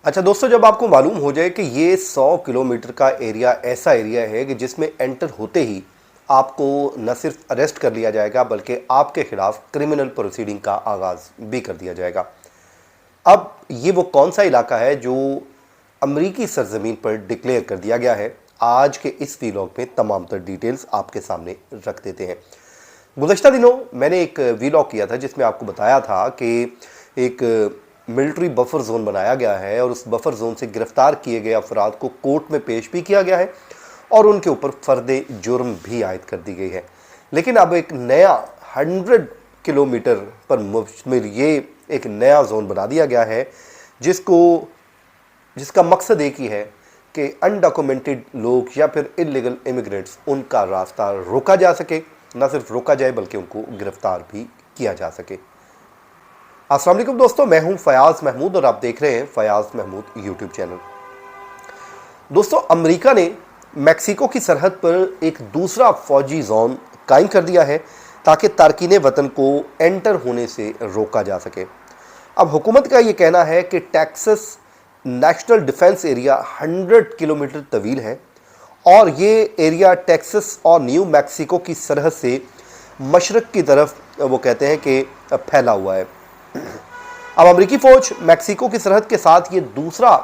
अच्छा दोस्तों, जब आपको मालूम हो जाए कि ये 100 किलोमीटर का एरिया ऐसा एरिया है कि जिसमें एंटर होते ही आपको न सिर्फ अरेस्ट कर लिया जाएगा बल्कि आपके खिलाफ क्रिमिनल प्रोसीडिंग का आगाज़ भी कर दिया जाएगा। अब ये वो कौन सा इलाका है जो अमरीकी सरजमीन पर डिक्लेयर कर दिया गया है, आज के इस वीलॉग में तमाम तर डिटेल्स आपके सामने रख देते हैं। गुज़श्ता दिनों मैंने एक वीलॉग किया था जिसमें आपको बताया था कि एक मिलिट्री बफर जोन बनाया गया है और उस बफर जोन से गिरफ्तार किए गए अफराद को कोर्ट में पेश भी किया गया है और उनके ऊपर फर्द जुर्म भी आयद कर दी गई है। लेकिन अब एक नया 100 किलोमीटर पर मुश्तमिल ये एक नया जोन बना दिया गया है जिसका मकसद एक ही है कि अनडॉक्यूमेंटेड लोग या फिर इलीगल इमिग्रेंट्स उनका रास्ता रोका जा सके, न सिर्फ रोका जाए बल्कि उनको गिरफ्तार भी किया जा सके। अस्सलाम वालेकुम दोस्तों, मैं हूं फयाज महमूद और आप देख रहे हैं फयाज महमूद यूट्यूब चैनल। दोस्तों, अमेरिका ने मैक्सिको की सरहद पर एक दूसरा फौजी जोन कायम कर दिया है ताकि तारकीन वतन को एंटर होने से रोका जा सके। अब हुकूमत का ये कहना है कि Texas national defence area 100 kilometre तवील है और ये एरिया टेक्सास और न्यू मैक्सिको की सरहद से मशरक़ की तरफ वो कहते हैं कि फैला हुआ है। अब अमेरिकी फ़ौज मैक्सिको की सरहद के साथ ये दूसरा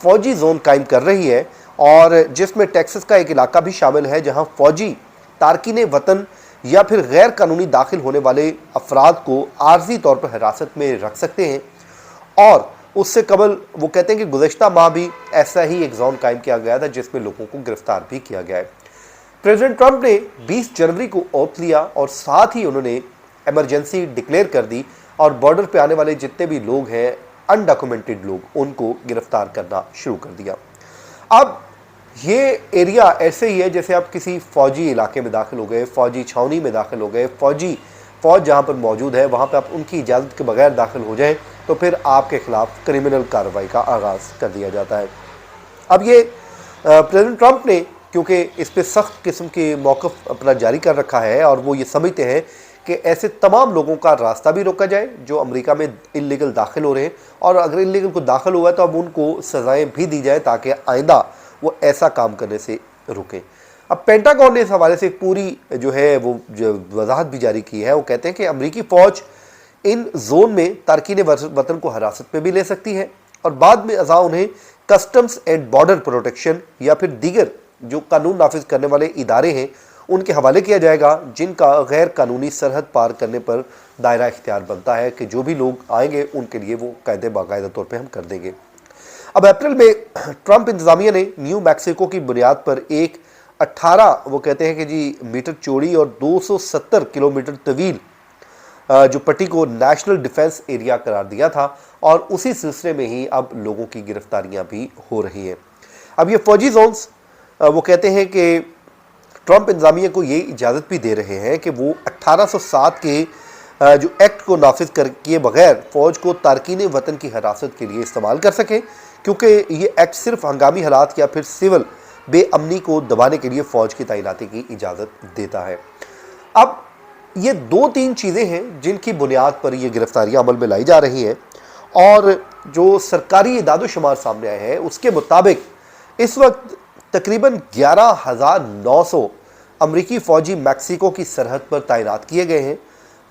फौजी जोन कायम कर रही है और जिसमें टेक्सास का एक इलाका भी शामिल है जहां फौजी तारकीन वतन या फिर गैर कानूनी दाखिल होने वाले अफराद को आर्जी तौर पर हिरासत में रख सकते हैं। और उससे कबल वो कहते हैं कि गुज़श्ता माह भी ऐसा ही एक जोन कायम किया गया था जिसमें लोगों को गिरफ्तार भी किया गया है। प्रेसिडेंट ट्रंप ने 20 जनवरी को ओथ लिया और साथ ही उन्होंने इमरजेंसी डिक्लेयर कर दी और बॉर्डर पे आने वाले जितने भी लोग हैं अनडॉक्यूमेंटेड लोग उनको गिरफ्तार करना शुरू कर दिया। अब ये एरिया ऐसे ही है जैसे आप किसी फौजी इलाके में दाखिल हो गए, फौजी छावनी में दाखिल हो गए, फौज जहाँ पर मौजूद है वहाँ पे आप उनकी इजाज़त के बगैर दाखिल हो जाएं तो फिर आपके खिलाफ क्रिमिनल कार्रवाई का आगाज़ कर दिया जाता है। अब ये प्रेसिडेंट ट्रंप ने क्योंकि इस पर सख्त किस्म के मौक़िफ़ अपना जारी कर रखा है और वो ये समझते हैं कि ऐसे तमाम लोगों का रास्ता भी रोका जाए जो अमेरिका में इल्लीगल दाखिल हो रहे हैं और अगर इल्लीगल को दाखिल हुआ है तो अब उनको सज़ाएं भी दी जाए ताकि आइंदा वो ऐसा काम करने से रुकें। अब पेंटागन ने इस हवाले से एक पूरी जो है वो वजाहत भी जारी की है। वो कहते हैं कि अमेरिकी फ़ौज इन जोन में तारकीन वतन को हिरासत में भी ले सकती है और बाद में अज़ा उन्हें कस्टम्स एंड बॉर्डर प्रोटेक्शन या फिर दीगर जो कानून नाफिज करने वाले इदारे हैं उनके हवाले किया जाएगा जिनका गैर कानूनी सरहद पार करने पर दायरा इख्तियार बनता है कि जो भी लोग आएंगे उनके लिए वो कायदे बाकायदा तौर पे हम कर देंगे। अब अप्रैल में ट्रंप इंतज़ामिया ने न्यू मैक्सिको की बुनियाद पर एक 18 वो कहते हैं कि जी मीटर चौड़ी और 270 किलोमीटर तवील जो पट्टी को नेशनल डिफेंस एरिया करार दिया था और उसी सिलसिले में ही अब लोगों की गिरफ्तारियां भी हो रही हैं। अब ये फौजी जोन्स वो कहते हैं कि ट्रंप इंतज़ामिया को ये इजाज़त भी दे रहे हैं कि वो 1807 के जो एक्ट को नाफिज कर किए बगैर फ़ौज को तारकीन वतन की हिरासत के लिए इस्तेमाल कर सकें, क्योंकि ये एक्ट सिर्फ हंगामी हालात या फिर सिविल बेअमनी को दबाने के लिए फ़ौज की तैनाती की इजाज़त देता है। अब ये 2-3 चीज़ें हैं जिनकी बुनियाद पर ये गिरफ्तारियाँ अमल में लाई जा रही हैं और जो सरकारी इदाद-ओ-शुमार सामने आए हैं उसके मुताबिक इस वक्त तकरीबन 11,900 अमरीकी फ़ौजी मैक्सिको की सरहद पर तैनात किए गए हैं।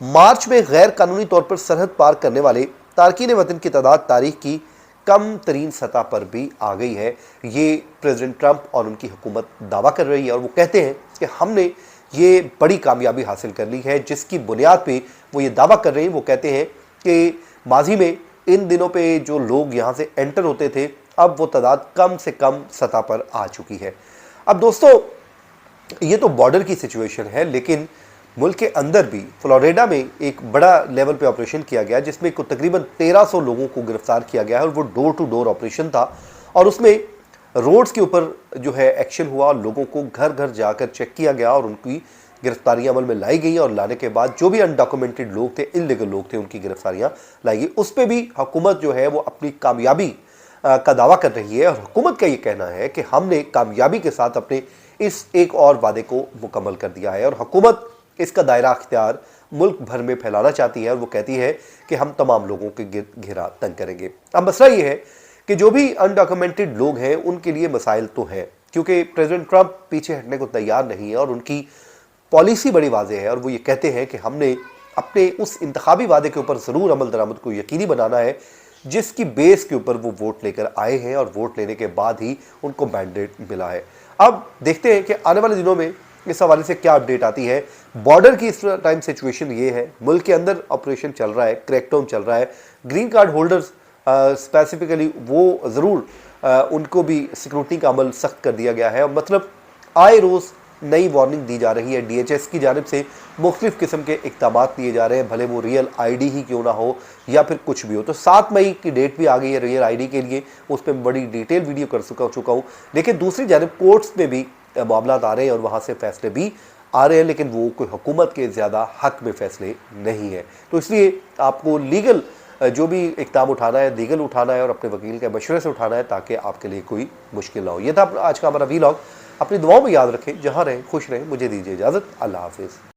मार्च में गैर कानूनी तौर पर सरहद पार करने वाले तारकीन वतन की तादाद तारीख की कम तरीन सतह पर भी आ गई है। ये प्रेसिडेंट ट्रंप और उनकी हुकूमत दावा कर रही है और वो कहते हैं कि हमने ये बड़ी कामयाबी हासिल कर ली है, जिसकी बुनियाद पे वो ये दावा कर रहे हैं। वो कहते हैं कि माजी में इन दिनों पे जो लोग यहाँ से एंटर होते थे अब वो तादाद कम से कम सतह पर आ चुकी है। अब दोस्तों, ये तो बॉर्डर की सिचुएशन है, लेकिन मुल्क के अंदर भी फ्लोरिडा में एक बड़ा लेवल पे ऑपरेशन किया गया जिसमें तकरीबन 1300 लोगों को गिरफ्तार किया गया है और वो डोर टू डोर ऑपरेशन था और उसमें रोड्स के ऊपर जो है एक्शन हुआ और लोगों को घर घर जाकर चेक किया गया और उनकी गिरफ्तारियां अमल में लाई गई और लाने के बाद जो भी अनडॉक्यूमेंटेड लोग थे, इल्लीगल लोग थे, उनकी गिरफ्तारियां लाई गई। उस पर भी हुकूमत जो है वो अपनी कामयाबी का दावा कर रही है और हुकूमत का ये कहना है कि हमने कामयाबी के साथ अपने इस एक और वादे को मुकम्मल कर दिया है और हुकूमत इसका दायरा अख्तियार मुल्क भर में फैलाना चाहती है और वो कहती है कि हम तमाम लोगों के घेरा तंग करेंगे। अब मसला ये है कि जो भी अनडॉक्यूमेंटेड लोग हैं उनके लिए मसाइल तो है, क्योंकि प्रेसिडेंट ट्रंप पीछे हटने को तैयार नहीं है और उनकी पॉलिसी बड़ी वाज़ेह है और वो ये कहते हैं कि हमने अपने उस इंतखाबी वादे के ऊपर ज़रूर अमल दरामद को यकीनी बनाना है जिसकी बेस के ऊपर वो वोट लेकर आए हैं और वोट लेने के बाद ही उनको मैंडेट मिला है। अब देखते हैं कि आने वाले दिनों में इस हवाले से क्या अपडेट आती है। बॉर्डर की इस टाइम सिचुएशन ये है, मुल्क के अंदर ऑपरेशन चल रहा है, क्रैकडाउन चल रहा है, ग्रीन कार्ड होल्डर्स स्पेसिफिकली वो ज़रूर उनको भी सिक्योरिटी का अमल सख्त कर दिया गया है। मतलब आए रोज़ नई वार्निंग दी जा रही है, DHS की जानिब से मुख्तलिफ़ किस्म के इक़दाम लिए जा रहे हैं, भले वो रियल ID ही क्यों ना हो या फिर कुछ भी हो। तो 7 मई की डेट भी आ गई है रियल ID के लिए, उस पर बड़ी डिटेल वीडियो कर चुका हूँ। लेकिन दूसरी जानिब कोर्ट्स में भी मामला आ रहे हैं और वहाँ से फैसले भी आ रहे हैं, लेकिन वो कोई हुकूमत के ज़्यादा हक में फैसले नहीं है। तो इसलिए आपको लीगल जो भी इक़दाम उठाना है, लीगल उठाना है और अपने वकील के मशवरे से उठाना है ताकि आपके लिए कोई मुश्किल ना हो। ये था आज का हमारा वीलॉग। अपनी दुआओं में याद रखें, जहाँ रहें खुश रहें। मुझे दीजिए इजाज़त। अल्लाह हाफिज़।